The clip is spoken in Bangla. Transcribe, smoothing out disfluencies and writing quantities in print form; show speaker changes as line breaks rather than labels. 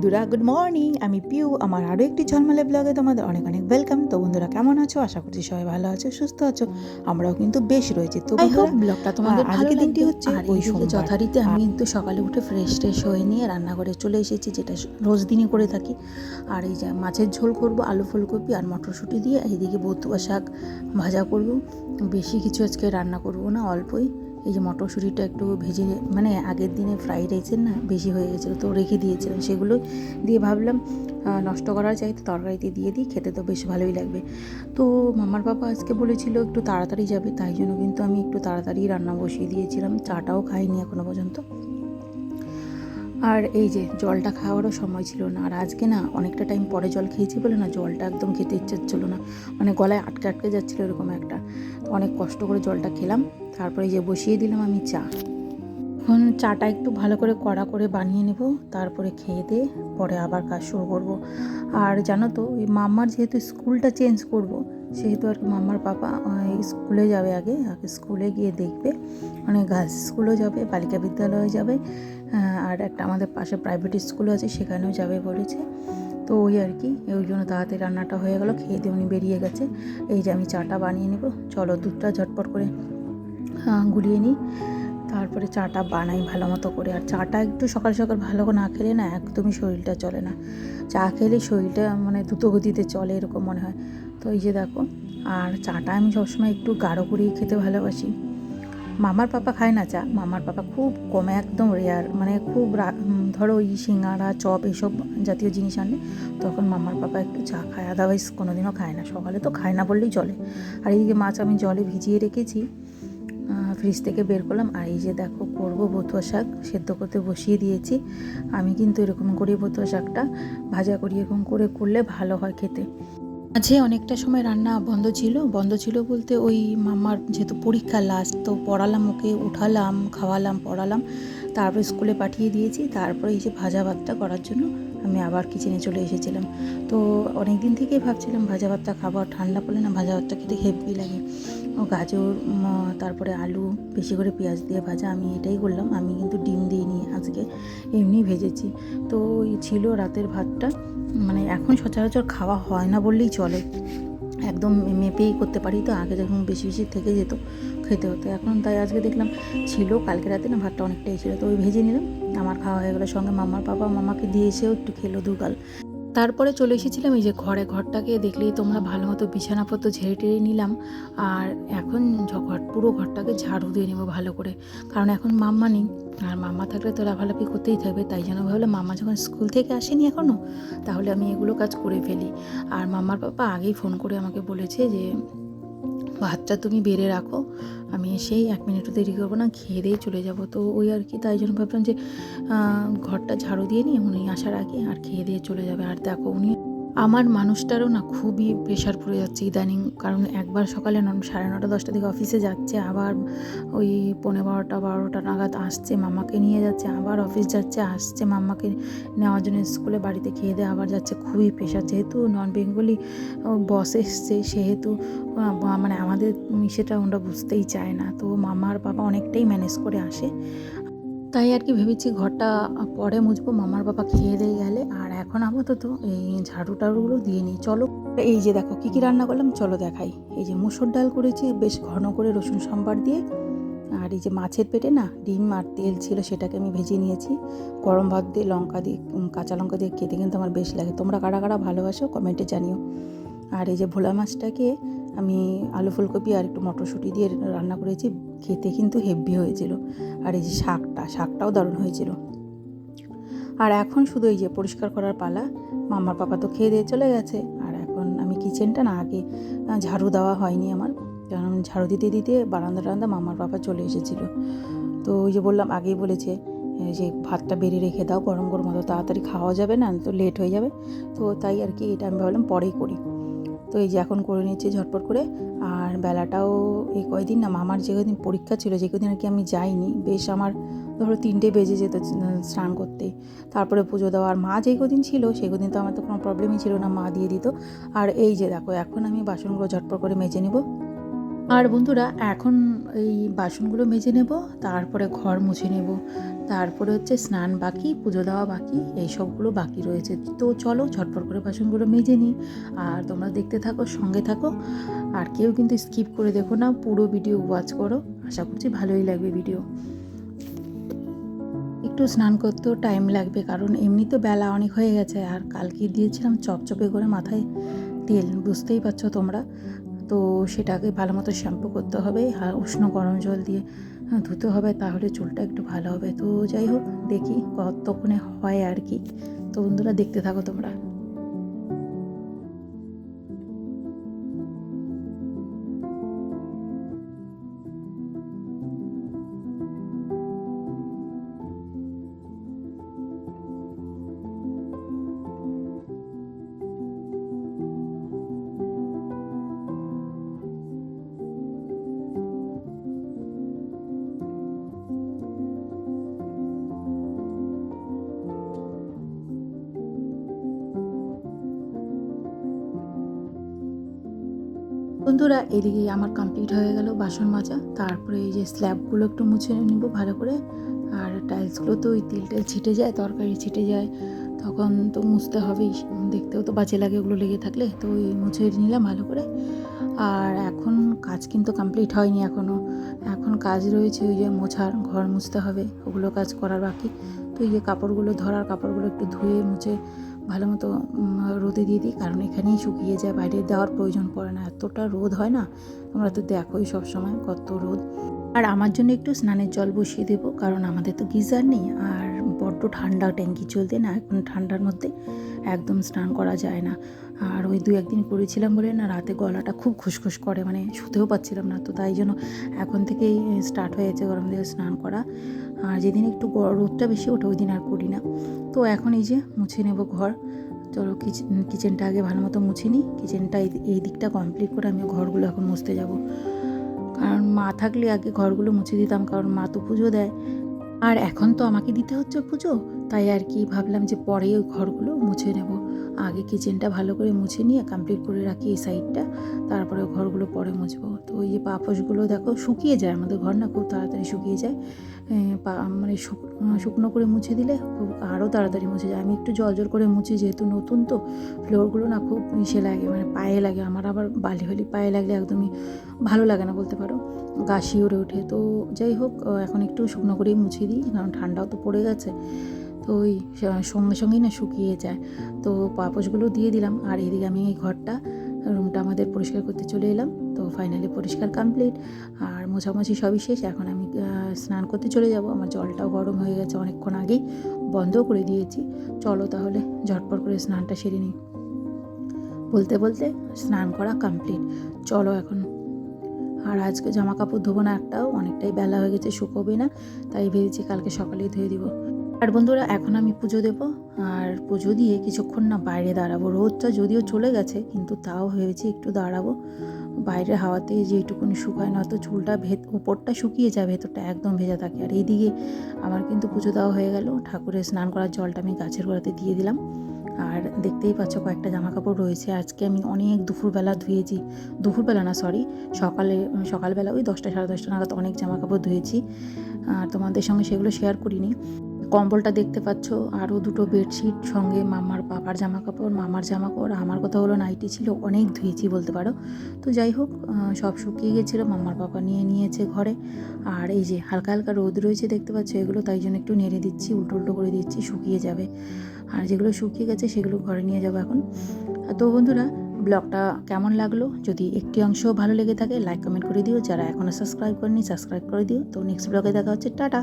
বন্ধুরা গুড মর্নিং, আমি পিউ। আমার আরও একটি ঝলমলে ব্লগে তোমাদের অনেক অনেক ওয়েলকাম। তো বন্ধুরা কেমন আছো? আশা করছি সবাই ভালো আছো, সুস্থ আছো। আমরাও কিন্তু বেশ রয়েছি। তো বন্ধুরা
ব্লগটা তোমাদের ভালো
আজকে দিনটি
লাগবে।
হচ্ছে
আর
ওই
এইদিকে
সোমবার।
যথারীতি আমি কিন্তু সকালে উঠে ফ্রেশ হয়ে নিয়ে রান্নাঘরে চলে এসেছি, যেটা রোজ দিনই করে থাকি। আর এই যে মাছের ঝোল করব, আলু ফুলকপি আর মটরশুঁটি দিয়ে। এইদিকে বতুয়া শাক ভাজা করব। বেশি কিছু আজকে রান্না করব না, অল্পই। এই যে মটরশুঁটিটা একটু ভেজে, মানে আগের দিনে ফ্রাইড রাইসের না বেশি হয়ে গেছিলো, তো রেখে দিয়েছিলাম। সেগুলো দিয়ে ভাবলাম নষ্ট করার চাইতে তরকারিতে দিয়ে দিই, খেতে তো বেশ ভালোই লাগবে। তো মামার বাবা আজকে বলেছিল একটু তাড়াতাড়ি যাবে, তাই জন্য কিন্তু আমি একটু তাড়াতাড়ি রান্না বসিয়ে দিয়েছিলাম। চাটাও খাইনি এখনো পর্যন্ত। আর এই যে জলটা খাওয়ারও সময় ছিল না। আর আজকে না অনেকটা টাইম পরে জল খেয়েছি বলে না জলটা একদম খেতে ইচ্ছে হচ্ছিলো না, মানে গলায় আটকে আটকে যাচ্ছিলো এরকম একটা। তো অনেক কষ্ট করে জলটা খেলাম, তারপরে যে বসিয়ে দিলাম আমি চা। এখন চাটা একটু ভালো করে কড়া করে বানিয়ে নেব, তারপরে খেয়ে দিয়ে পরে আবার কাজ শুরু করব। আর জানো তো, ওই মাম্মার যেহেতু স্কুলটা চেঞ্জ করব, সেহেতু আর কি মাম্মার পাপা স্কুলে যাবে, আগে স্কুলে গিয়ে দেখবে, মানে গার্লস স্কুলেও যাবে, বালিকা বিদ্যালয়ে যাবে, আর একটা আমাদের পাশে প্রাইভেট স্কুলও আছে, সেখানেও যাবে বলেছে। তো ওই আর কি, ওই জন্য তাড়াতাড়ি রান্নাটা হয়ে গেল, খেয়ে দিয়ে উনি বেরিয়ে গেছে। এই যে আমি চাটা বানিয়ে নেব, চলো দুধটা ঝটপট করে গুলিয়ে নিই, তারপরে চাটা বানাই ভালো মতো করে। আর চাটা একটু সকাল সকাল ভালো করে না খেলে না একদমই শরীরটা চলে না। চা খেলে শরীরটা মানে দ্রুতগতিতে চলে এরকম মনে হয়। তো এই যে দেখো, আর চাটা আমি সবসময় একটু গাঢ় করেই খেতে ভালোবাসি। মামার পাপা খায় না চা, মামার পাপা খুব কমে, একদম রেয়ার, মানে খুব ধরো ওই সিঙ্গাড়া চপ এইসব জাতীয় জিনিস আনলে তখন মামার পাপা একটু চা খায়, আদারওয়াইজ কোনোদিনও খায় না। সকালে তো খায় না বললেই চলে। আর এইদিকে মাছ আমি জলে ভিজিয়ে রেখেছি, ফ্রিজ থেকে বের করলাম। আর এই যে দেখো করবো বতুয়া শাক, সেদ্ধ করতে বসিয়ে দিয়েছি। আমি কিন্তু এরকম করি বতুয়া শাকটা ভাজা করি, এরকম করে করলে ভালো হয় খেতে। মাঝে অনেকটা সময় রান্না বন্ধ ছিল বলতে ওই মামার যেহেতু পরীক্ষা লাস্ট, তো পড়ালাম ওকে, উঠালাম, খাওয়ালাম, পড়ালাম, তারপর স্কুলে পাঠিয়ে দিয়েছি। তারপরে এই যে ভাজা ভাতটা করার জন্য আমি আবার কিচেনে চলে এসেছিলাম। তো অনেক দিন থেকেই ভাবছিলাম ভাজা ভাতটা খাবো, ঠান্ডা পড়লে না ভাজা ভাতটা খেতে হেভি লাগে। ও গাজর, তারপরে আলু, বেশি করে পেঁয়াজ দিয়ে ভাজা, আমি এটাই করলাম। আমি কিন্তু ডিম দিইনি আজকে, এমনি ভেজেছি। তো এই ছিল রাতের ভাতটা, মানে এখন সচরাচর খাওয়া হয় না বললেই চলে, একদম মেপেই করতে পারি। তো আগে যখন বেশি বেশি থেকে যেত খেতে হতো, এখন তাই আজকে দেখলাম ছিল, কালকে রাতে না ভাতটা অনেকটাই ছিল, তো ওই ভেজে নিলাম। আমার খাওয়া হয়ে গেলো, সঙ্গে মামার বাবা মামাকে দিয়ে এসেও একটু খেলো দুগাল। তারপরে চলে এসেছিলাম এই যে ঘরটাকে দেখলেই তোমরা, ভালো মতো বিছানাপত্র ঝেড়ে টেড়ে নিলাম। আর এখন পুরো ঘরটাকে ঝাড়ু দিয়ে নেবো ভালো করে, কারণ এখন মাম্মা নেই। আর মাম্মা থাকলে তো লাফালাফি করতেই থাকবে, তাই জন্য ভাবলাম মাম্মা যখন স্কুল থেকে আসেনি এখনও, তাহলে আমি এগুলো কাজ করে ফেলি। আর মাম্মার পাপা আগেই ফোন করে আমাকে বলেছে যে ভাতটা তুমি বেড়ে রাখো, আমি এসেই 1 মিনিটও দেরি করবো না, খেয়ে দিয়ে চলে যাব। তো ওই আর কি, তাই জন্য ভাবলাম যে ঘরটা ঝাড়ু দিয়ে নিই উনি আসার আগে, আর খেয়ে দিয়ে চলে যাবে। আর দেখো উনি, আমার মানুষটারও না খুবই প্রেশার পড়ে যাচ্ছে ইদানিং, কারণ একবার সকালে 9:30 10টার দিকে অফিসে যাচ্ছে, আবার ওই 11:30 12টা নাগাদ আসছে, মামাকে নিয়ে যাচ্ছে, আবার অফিস যাচ্ছে, আসছে, মাম্মাকে নেওয়ার জন্য স্কুলে, বাড়িতে খেয়ে দিয়ে আবার যাচ্ছে। খুবই প্রেশার, যেহেতু নন বেঙ্গলি বস এসছে, সেহেতু মানে আমাদের সেটা ওরা বুঝতেই চায় না। তো মামার বাবা অনেকটাই ম্যানেজ করে আসে, তাই আর কি ভেবেছি ঘরটা পরে মুছবো মামার বাবা খেয়ে দিয়ে গেলে। আর এখন আপাতত এই ঝাড়ু টাড়ুগুলো দিয়ে নিই। চলো, এই যে দেখো কী কী রান্না করলাম, চলো দেখাই। এই যে মুসুর ডাল করেছি বেশ ঘন করে রসুন সম্বার দিয়ে। আর এই যে মাছের পেটে না ডিম আর তেল ছিল, সেটাকে আমি ভেজে নিয়েছি। গরম ভাত দিয়ে লঙ্কা দিয়ে, কাঁচা লঙ্কা দিয়ে খেতে কিন্তু আমার বেশ লাগে। তোমরা কারা কারা ভালোবাসো কমেন্টে জানিও। আর এই যে ভোলা মাছটাকে আমি আলু ফুলকপি আর একটু মটরশুঁটি দিয়ে রান্না করেছি, খেতে কিন্তু হেভি হয়েছিল। আর এই যে শাকটাও দারুণ হয়েছিল। আর এখন শুধু এই যে পরিষ্কার করার পালা। মামার পাপা তো খেয়ে দিয়ে চলে গেছে, আর এখন আমি কিচেনটা না আগে ঝাড়ু দেওয়া হয়নি আমার, কারণ ঝাড়ু দিতে দিতে বারান্দা মামার পাপা চলে এসেছিলো। তো ওই যে বললাম, আগেই বলেছে যে ভাতটা বেড়ে রেখে দাও, গরম গরম অত তাড়াতাড়ি খাওয়া যাবে না, তো লেট হয়ে যাবে। তো তাই আর কি, এটা আমি ভাবলাম পরেই করি। তো এই যে এখন করে নিচ্ছি ঝটপট করে। আর বেলাটাও এই কয়দিন না মামার যে কদিন পরীক্ষা ছিল, যে কদিন আর কি আমি যাইনি, বেশ আমার ধরো 3টে বেজে যেত স্নান করতে, তারপরে পুজো দেওয়া। আর মা যেই কদিন ছিল সেই কদিন তো আমার তো কোনো প্রবলেমই ছিল না, মা দিয়ে দিত। আর এই যে দেখো এখন আমি বাসনগুলো ঝটপট করে মেজে নিব। আর বন্ধুরা এখন এই বাসনগুলো মেজে নেব, তারপরে ঘর মুছে নেব, তারপরে হচ্ছে স্নান বাকি, পুজো দেওয়া বাকি, এই সবগুলো বাকি রয়েছে। তো চলো ঝটপট করে বাসনগুলো মেজে নিই, আর তোমরা দেখতে থাকো, সঙ্গে থাকো, আর কেউ কিন্তু স্কিপ করে দেখো না, পুরো ভিডিও ওয়াচ করো, আশা করছি ভালোই লাগবে ভিডিও। একটু স্নান করতেও টাইম লাগবে, কারণ এমনি তো বেলা অনেক হয়ে গেছে, আর কালকে দিয়েছিলাম চপচপে করে মাথায় তেল, বুঝতেই পারছো তোমরা। তো সেটাকে ভালো মতো শ্যাম্পু করতে হবে, আর উষ্ণ গরম জল দিয়ে ধুতে হবে, তাহলে চুলটা একটু ভালো হবে। তো যাই হোক, দেখি কতক্ষণে হয় আর কি। তো বন্ধুরা দেখতে থাকো তোমরা। বন্ধুরা এদিকে আমার কমপ্লিট হয়ে গেল বাসন মাজা, তারপরে এই যে স্ল্যাবগুলো একটু মুছে নিব ভালো করে। আর টাইলসগুলো তো ওই তেল ছিটে যায়, তরকারি ছিটে যায়, তখন তো মুছতে হবেই, দেখতেও তো বাজে লাগে ওগুলো লেগে থাকলে, তো ওই মুছে নিলাম ভালো করে। আর এখন কাজ কিন্তু কমপ্লিট হয়নি এখনও, এখন কাজ রয়েছে ওই যে মোছার, ঘর মুছতে হবে, ওগুলো কাজ করার বাকি। তো এই যে কাপড়গুলো, ধরার কাপড়গুলো একটু ধুয়ে মুছে ভালো মতো রোদে দিয়ে দিই, কারণ এখানেই শুকিয়ে যায়, বাইরে দেওয়ার প্রয়োজন পড়ে না, এতটা রোদ হয় না, তোমরা তো দেখোই সবসময় কত রোদ। আর আমার জন্য একটু স্নানের জল বসিয়ে দেবো, কারণ আমাদের তো গিজার নেই, আর বড্ড ঠান্ডা ট্যাঙ্কি চলতে না, এখন ঠান্ডার মধ্যে একদম স্নান করা যায় না। আর ওই 2-1 দিন করেছিলাম বলে না, রাতে গলাটা খুব খুসখুস করে, মানে শুতেও পাচ্ছিলাম না, তো তাই জন্য এখন থেকেই স্টার্ট হয়েছে গরম দিয়ে স্নান করা। আর যেদিন একটু রোদটা বেশি ওঠে ওই দিন আর করি না। তো এখন এই যে মুছে নেব ঘর। চলো কিচেনটা আগে ভালো মতো মুছে নিই, কিচেনটা এই দিকটা কমপ্লিট করে আমি ঘরগুলো এখন মুছতে যাব। কারণ মা থাকলে আগে ঘরগুলো মুছে দিতাম, কারণ মা তো পুজো দেয়, আর এখন তো আমাকে দিতে হচ্ছে পুজো, তাই আর কি ভাবলাম যে পরে ওই ঘরগুলো মুছে নেব। আগে কিচেনটা ভালো করে মুছে নিয়ে কমপ্লিট করে রাখি এই সাইডটা, তারপরে ঘরগুলো পরে মুছবো। তো ওই যে পাপোশগুলো দেখো শুকিয়ে যায়, আমাদের ঘর না খুব তাড়াতাড়ি শুকিয়ে যায়, মানে শুকনো করে মুছে দিলে খুব আরও তাড়াতাড়ি মুছে যায়। আমি একটু জল করে মুছি, যেহেতু নতুন তো ফ্লোরগুলো না খুব ইসে লাগে, মানে পায়ে লাগে, আমার আবার বালি হলি পায়ে লাগলে একদমই ভালো লাগে না বলতে পারো, গা শিউরে ওঠে। তো যাই হোক, এখন একটু শুকনো করেই মুছে দিই, কারণ ঠান্ডাও তো পড়ে গেছে, তো ওই সঙ্গে সঙ্গেই না শুকিয়ে যায়। তো পাপোশগুলো দিয়ে দিলাম, আর এদিকে আমি এই রুমটা আমাদের পরিষ্কার করতে চলে এলাম। তো ফাইনালি পরিষ্কার কমপ্লিট, আর মোছামুছি সবই শেষ। এখন আমি স্নান করতে চলে যাব, আমার জলটাও গরম হয়ে গেছে, অনেকক্ষণ আগেই বন্ধও করে দিয়েছি। চলো তাহলে ঝটপট করে স্নানটা সেরে নিই। বলতে বলতে স্নান করা কমপ্লিট, চলো এখন। আর আজকে জামা কাপড় ধোবো না একটাও, অনেকটাই বেলা হয়ে গেছে, শুকোবে না, তাই ভেবেছি কালকে সকালেই ধুয়ে দিব। আর বন্ধুরা এখন আমি পুজো দেব, আর পুজো দিয়ে কিছুক্ষণ না বাইরে দাঁড়াবো। রোদটা যদিও চলে গেছে, কিন্তু তাও ভেবেছি একটু দাঁড়াবো বাইরের হাওয়াতে, যেইটুকুনি শুকায়, নয়তো চুলটা উপরটা শুকিয়ে যায়, ভেতরটা একদম ভেজা থাকে। আর এইদিকে আমার কিন্তু পুজো দেওয়া হয়ে গেল, ঠাকুরের স্নান করার জলটা আমি গাছের গোড়াতে দিয়ে দিলাম। আর দেখতেই পাচ্ছ কয়েকটা জামা কাপড় রয়েছে, আজকে আমি অনেক দুপুরবেলা ধুয়েছি, দুপুরবেলা না সরি, সকালবেলা ওই 10টা 10:30 নাগাদ অনেক জামা কাপড় ধুয়েছি, আর তোমাদের সঙ্গে সেগুলো শেয়ার করিনি। কম্বলটা দেখতে পাচ্ছ, আরও 2টো বেডশিট, সঙ্গে মামার পাপার জামা কাপড়, মামার জামা কাপড়, আমার কথা হলো নাইটি ছিল, অনেক ধুয়েছি বলতে পারো। তো যাই হোক, সব শুকিয়ে গেছিলো, মামার পাপা নিয়ে নিয়েছে ঘরে। আর এই যে হালকা হালকা রোদ রয়েছে দেখতে পাচ্ছ, এগুলো তাই জন্য একটু নেড়ে দিচ্ছি, উল্টো করে দিচ্ছি, শুকিয়ে যাবে। আর যেগুলো শুকিয়ে গেছে সেগুলো ঘরে নিয়ে যাবো এখন। তো বন্ধুরা, ব্লগটা কেমন লাগলো? যদি একটি অংশও ভালো লেগে থাকে লাইক কমেন্ট করে দিও, যারা এখনও সাবস্ক্রাইব করেনি সাবস্ক্রাইব করে দিও। তো নেক্সট ব্লগে দেখা হচ্ছে, টাটা।